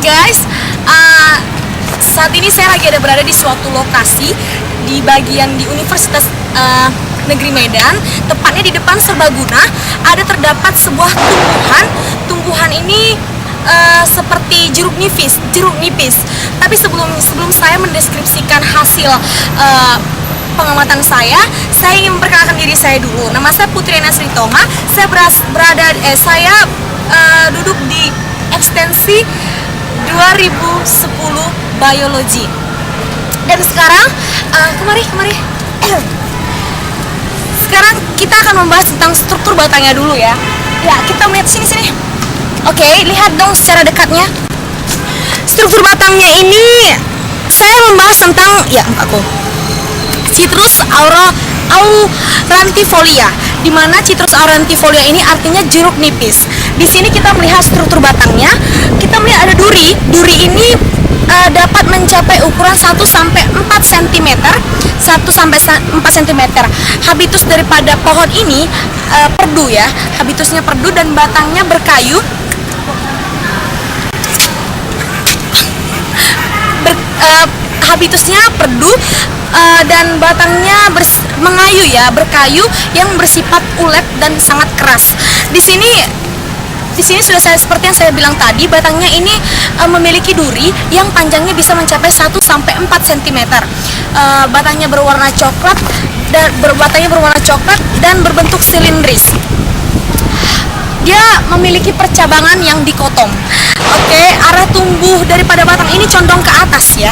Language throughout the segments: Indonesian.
guys, saat ini saya lagi berada di suatu lokasi di bagian di Universitas Negeri Medan, tepatnya di depan Serbaguna. Ada terdapat sebuah tumbuhan ini seperti jeruk nipis. Tapi sebelum saya mendeskripsikan hasil pengamatan saya ingin memperkenalkan diri saya dulu. Nama saya Putri Nasri Toma. Saya duduk di ekstensi 2010 biologi. Dan sekarang kemari. Sekarang kita akan membahas tentang struktur batangnya dulu ya. Ya, kita melihat sini. Oke, lihat dong secara dekatnya. Struktur batangnya ini saya membahas tentang Citrus aurantifolia, di mana Citrus aurantifolia ini artinya jeruk nipis. Di sini kita melihat struktur batangnya. Kita melihat ada duri. Duri ini dapat mencapai ukuran 1 sampai 4 cm. 1 sampai 4 cm. Habitus daripada pohon ini perdu ya. Habitusnya perdu dan batangnya berkayu. Habitusnya perdu dan batangnya mengayu ya, berkayu yang bersifat ulet dan sangat keras. Di sini sudah seperti yang saya bilang tadi, batangnya ini memiliki duri yang panjangnya bisa mencapai 1 sampai 4 cm. Batangnya berwarna coklat dan berbentuk silindris. Dia memiliki percabangan yang dikotong. Oke, arah tumbuh daripada batang ini condong ke atas ya,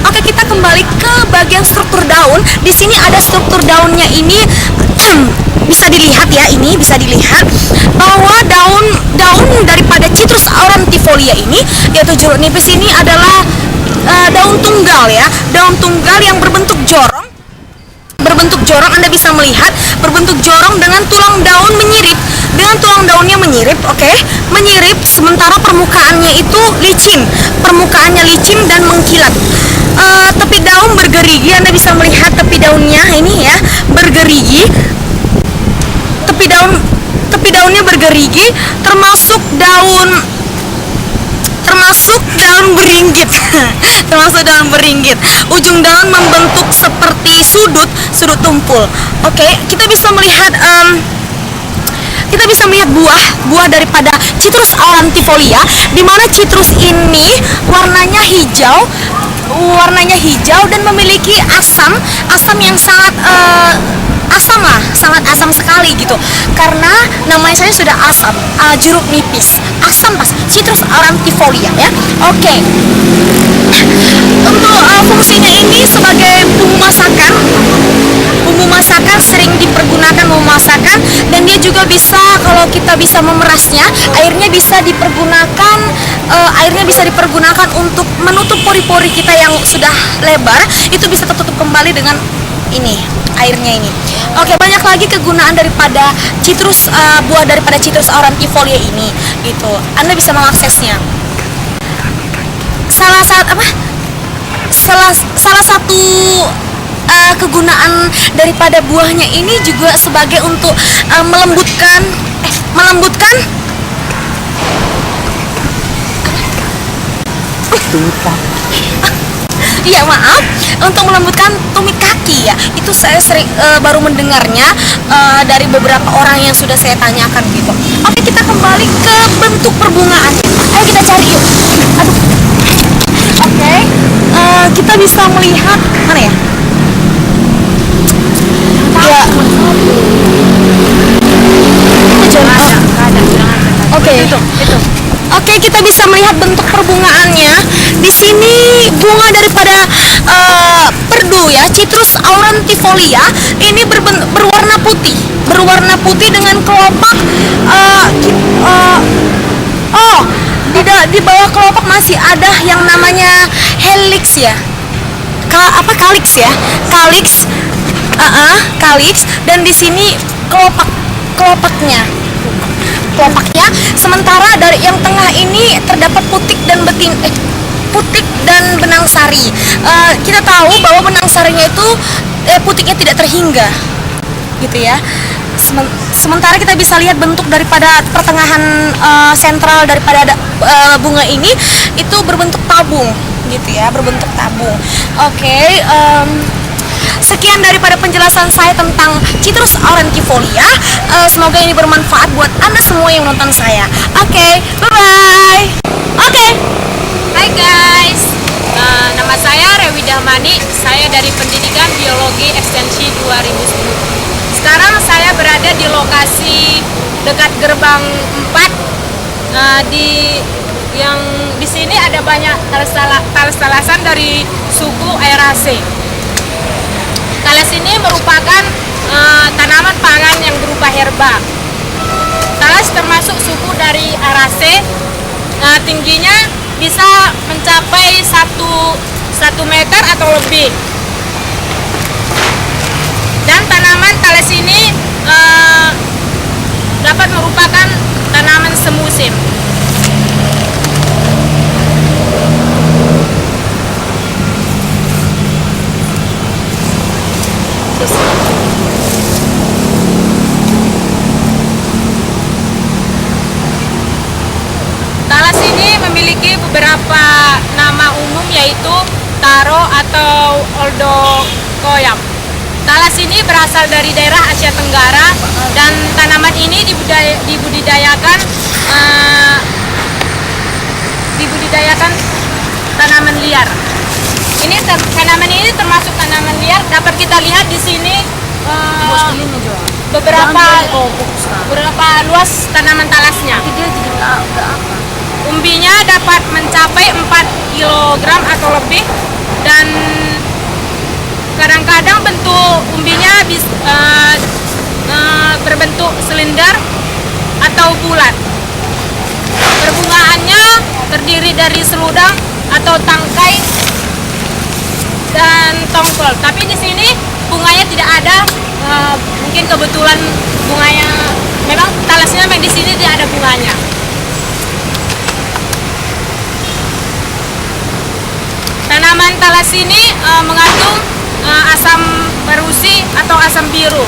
Oke, kita kembali ke bagian struktur daun. Di sini ada struktur daunnya ini bisa dilihat bahwa daun daripada Citrus aurantifolia ini, yaitu jeruk nipis ini adalah daun tunggal ya, daun tunggal yang berbentuk jorong. Anda bisa melihat berbentuk jorong dengan tulang daun menyirip. Menyirip, sementara permukaannya itu licin. Dan mengkilat. Tepi daun bergerigi, Anda bisa melihat tepi daunnya ini ya, bergerigi. Tepi daunnya bergerigi, termasuk daun beringgit. Ujung daun membentuk seperti sudut tumpul. Oke, kita bisa melihat buah daripada Citrus aurantifolia, di mana citrus ini warnanya hijau dan memiliki asam yang sangat sangat asam sekali gitu. Karena namanya saya sudah asam, jeruk nipis, asam pas Citrus aurantifolia ya. Oke. Untuk fungsinya ini sebagai bumbu masakan sering dipergunakan memasakan, dan dia juga bisa, kalau kita bisa memerasnya, airnya bisa dipergunakan untuk menutup pori-pori kita yang sudah lebar, itu bisa tertutup kembali dengan airnya ini. Oke, banyak lagi kegunaan daripada buah daripada Citrus aurantifolia ini gitu. Anda bisa mengaksesnya. Salah satu kegunaan daripada buahnya ini juga sebagai untuk melembutkan untuk melembutkan tumit kaki ya. Itu saya sering baru mendengarnya dari beberapa orang yang sudah saya tanyakan gitu. Oke, kita kembali ke bentuk perbungaannya. Ayo kita cari yuk. Oke, kita bisa melihat mana ya? Ya. Oke, kita bisa melihat bentuk perbungaannya. Di sini bunga daripada perdu ya, Citrus aurantifolia ini berwarna putih dengan kelopak. Di bawah kelopak masih ada yang namanya helix ya. Calyx ya? Calyx, dan di sini kelopaknya. Sementara dari yang tengah ini terdapat putik dan benang sari. Kita tahu bahwa benang sarinya itu putiknya tidak terhingga gitu ya. Sementara kita bisa lihat bentuk daripada pertengahan sentral daripada bunga ini itu berbentuk tabung gitu ya, berbentuk tabung. Oke, sekian daripada penjelasan saya tentang Citrus aurantifolia. Semoga ini bermanfaat buat Anda semua yang nonton saya. Oke, bye-bye. Oke. Hai guys, nama saya Rewi Dahmani, saya dari Pendidikan Biologi Ekstensi 2010. Sekarang saya berada di lokasi dekat gerbang 4. Di sini ada banyak talas-talasan dari suku Aeraceae. Talas ini merupakan tanaman pangan yang berupa herba. Talas termasuk suku dari Aeraceae. Tingginya bisa mencapai 1 meter atau lebih. Dan tanaman talas ini dapat merupakan tanaman semusim. Talas ini memiliki beberapa nama umum, yaitu taro atau oldokoyam. Talas ini berasal dari daerah Asia Tenggara dan tanaman ini dibudidayakan tanaman liar. Tanaman ini termasuk tanaman liar. Dapat kita lihat di sini beberapa luas tanaman talasnya. Umbinya dapat mencapai 4 kg atau lebih, dan kadang-kadang bentuk umbinya berbentuk silinder atau bulat. Perbungaannya terdiri dari seludang atau tangkai dan tongkol. Tapi di sini bunganya tidak ada. Mungkin kebetulan bunganya, memang talasnya memang di sini tidak ada bunganya. Tanaman talas ini mengandung asam barusi atau asam biru.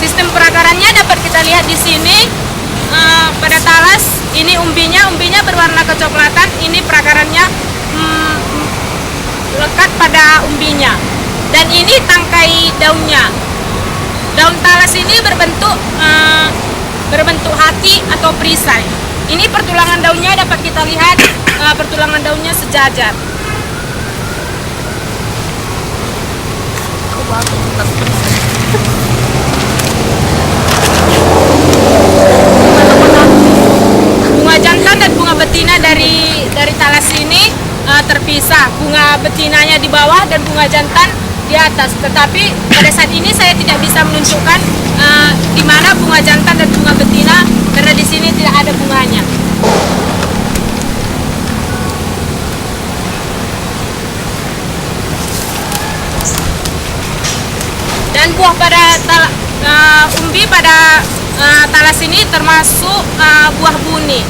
Sistem perakarannya dapat kita lihat di sini. Pada talas ini umbinya berwarna kecoklatan. Ini perakarannya lekat pada umbinya. Dan ini tangkai daunnya. Daun talas ini berbentuk hati atau perisai. Ini pertulangan daunnya dapat kita lihat, pertulangan daunnya sejajar. Bunga jantan dan bunga betina dari talas ini terpisah. Bunga betinanya di bawah dan bunga jantan di atas. Tetapi pada saat ini saya tidak bisa menunjukkan di mana bunga jantan dan bunga betina karena di sini tidak ada bunganya. Dan buah pada umbi pada talas ini termasuk buah buni.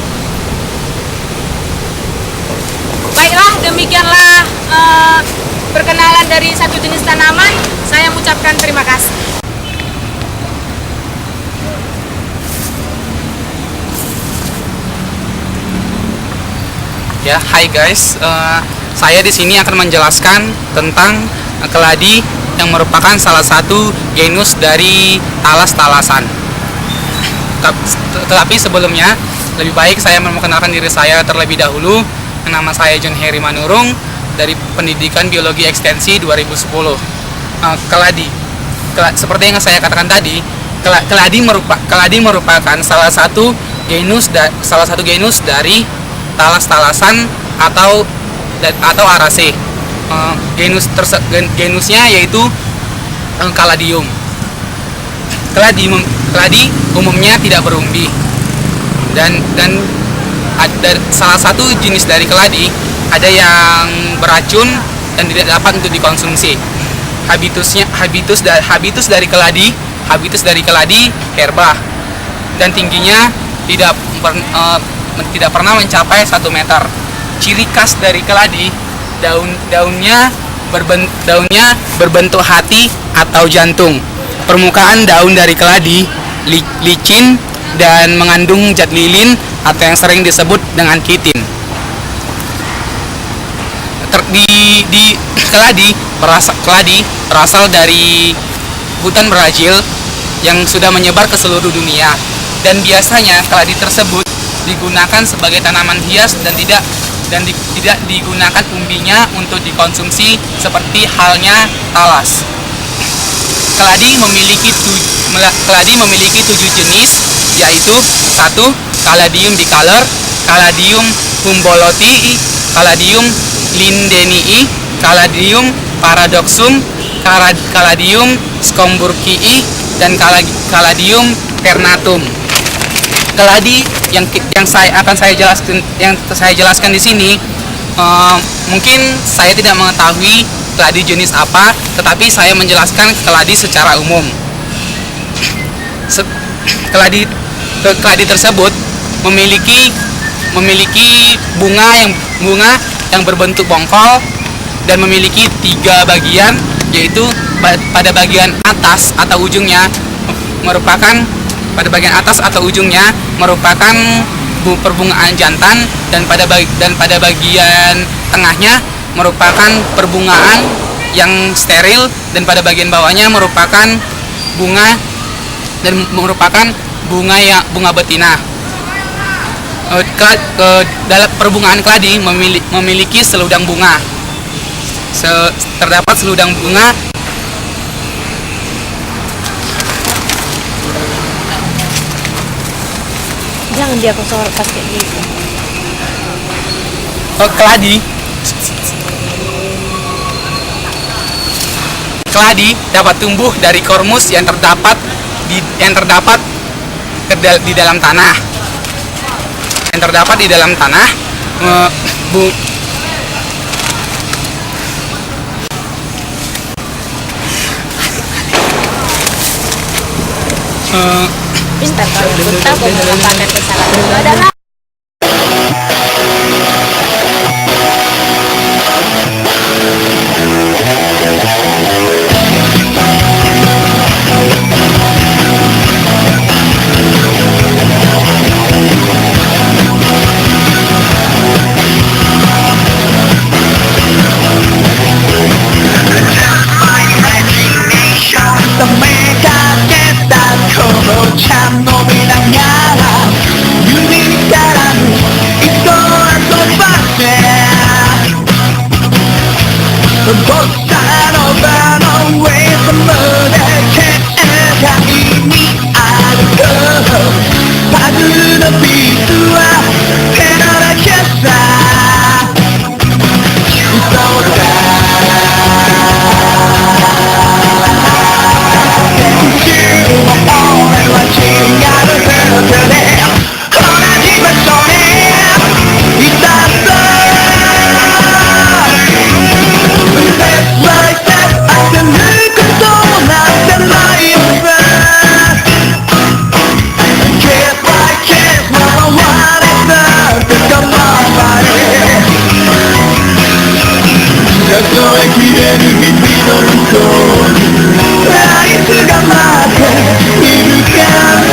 Baiklah, demikianlah perkenalan dari satu jenis tanaman. Saya mengucapkan terima kasih. Ya, hai guys. Saya di sini akan menjelaskan tentang keladi yang merupakan salah satu genus dari talas-talasan. Tetapi sebelumnya, lebih baik saya memperkenalkan diri saya terlebih dahulu. Nama saya John Heri Manurung dari Pendidikan Biologi Ekstensi 2010. Keladi, seperti yang saya katakan tadi, keladi merupakan salah satu genus dari talas-talasan atau Aeraceae. Genusnya yaitu Caladium. Keladi umumnya tidak berumbi, dan ada salah satu jenis dari keladi ada yang beracun dan tidak dapat untuk dikonsumsi. Habitus dari keladi herba, dan tingginya tidak pernah mencapai 1 meter. Ciri khas dari keladi, daunnya berbentuk hati atau jantung. Permukaan daun dari keladi licin, dan mengandung zat lilin atau yang sering disebut dengan kitin. Keladi berasal dari hutan Brazil yang sudah menyebar ke seluruh dunia, dan biasanya keladi tersebut digunakan sebagai tanaman hias dan tidak digunakan umbinya untuk dikonsumsi seperti halnya talas. Keladi memiliki 7 jenis, yaitu 1. Caladium bicolor, Caladium humboldtii, Caladium lindenii, Caladium paradoxum, Caladium schomburgkii, dan Caladium ternatum. Keladi yang akan saya jelaskan di sini, mungkin saya tidak mengetahui keladi jenis apa, tetapi saya menjelaskan keladi secara umum. Keladi tersebut memiliki bunga yang berbentuk bongkol dan memiliki 3 bagian, yaitu pada bagian atas atau ujungnya merupakan perbungaan jantan, dan pada bagian tengahnya merupakan perbungaan yang steril, dan pada bagian bawahnya merupakan bunga betina. Dalam perbungaan keladi memiliki seludang bunga. Terdapat seludang bunga Jangan dia kosong pas kayak gitu. Keladi dapat tumbuh dari kormus yang terdapat di dalam tanah. Pintar kalau kita mau mengatakan kesalahan itu adalah I